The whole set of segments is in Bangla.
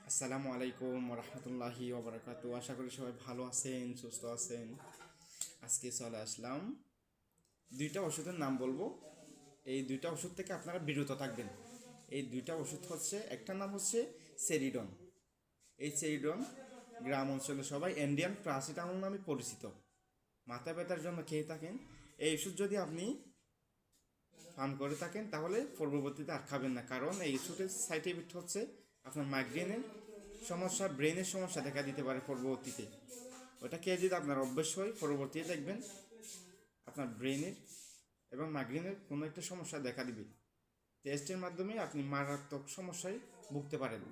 আসসালামু আলাইকুম রহমতুল্লাহি ওবরাকাতু। আশা করি সবাই ভালো আছেন, সুস্থ আছেন। আজকে চলে আসলাম, দুইটা ওষুধের নাম বলবো। এই দুইটা ওষুধ থেকে আপনারা বিরত থাকবেন। এই দুইটা ওষুধ হচ্ছে, একটার নাম হচ্ছে সেরিডন। এই সেরিডন গ্রাম অঞ্চলে সবাই ইন্ডিয়ান প্যারাসিটামল নামে পরিচিত। মাথা ব্যথার জন্য খেয়ে থাকেন। এই ওষুধ যদি আপনি পান করে থাকেন তাহলে পূর্ববর্তীতে আর খাবেন না, কারণ এই ওষুধের সাইড এফেক্ট হচ্ছে আপনার মাইগ্রেনের সমস্যা, ব্রেনের সমস্যা দেখা দিতে পারে পরবর্তীতে। ওটা খেয়ে যদি আপনার অভ্যেস হয়, পরবর্তীতে দেখবেন আপনার ব্রেনের এবং মাইগ্রেনের কোনো একটা সমস্যা দেখা দিবে। টেস্টের মাধ্যমে আপনি মারাত্মক সমস্যায় ভুগতে পারেন।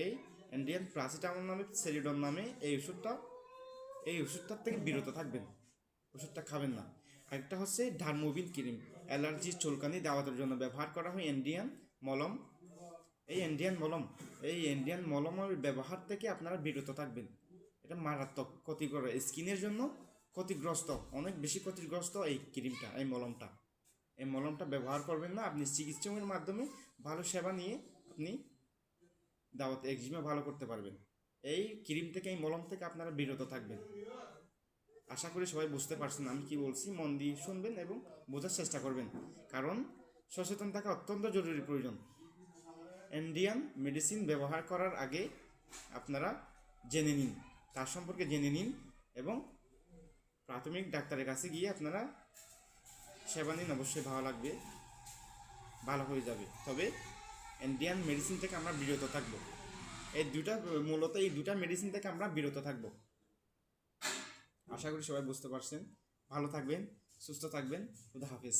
এই ইন্ডিয়ান প্যারাসিটামল নামে, সেরিডন নামে এই ওষুধটার থেকে বিরত থাকবেন, ওষুধটা খাবেন না। আরেকটা হচ্ছে ডারমোভিন ক্রিম, অ্যালার্জি, চুলকানি, দাওয়াতের জন্য ব্যবহার করা হয় ইন্ডিয়ান মলম। এই ইন্ডিয়ান মলমের ব্যবহার থেকে আপনারা বিরত থাকবেন। এটা মারাত্মক ক্ষতিকর, স্কিনের জন্য ক্ষতিগ্রস্ত, অনেক বেশি ক্ষতিগ্রস্ত এই ক্রিমটা, এই মলমটা ব্যবহার করবেন না। আপনি চিকিৎসকের মাধ্যমে ভালো সেবা নিয়ে আপনি দাওয়াত একজিমা ভালো করতে পারবেন। এই ক্রিম থেকে, এই মলম থেকে আপনারা বিরত থাকবেন। আশা করি সবাই বুঝতে পারছেন আমি কি বলছি। মন দিয়ে শুনবেন এবং বোঝার চেষ্টা করবেন, কারণ সচেতন থাকা অত্যন্ত জরুরি প্রয়োজন। ইন্ডিয়ান মেডিসিন ব্যবহার করার আগে আপনারা জেনে নিন, তার সম্পর্কে জেনে নিন এবং প্রাথমিক ডাক্তারের কাছে গিয়ে আপনারা সেবা নিন। অবশ্যই ভালো লাগবে, ভালো হয়ে যাবে। তবে ইন্ডিয়ান মেডিসিন থেকে আমরা বিরত থাকবো। এই দুটা মেডিসিন থেকে আমরা বিরত থাকবো। আশা করি সবাই বুঝতে পারছেন। ভালো থাকবেন, সুস্থ থাকবেন। খুদা হাফেজ।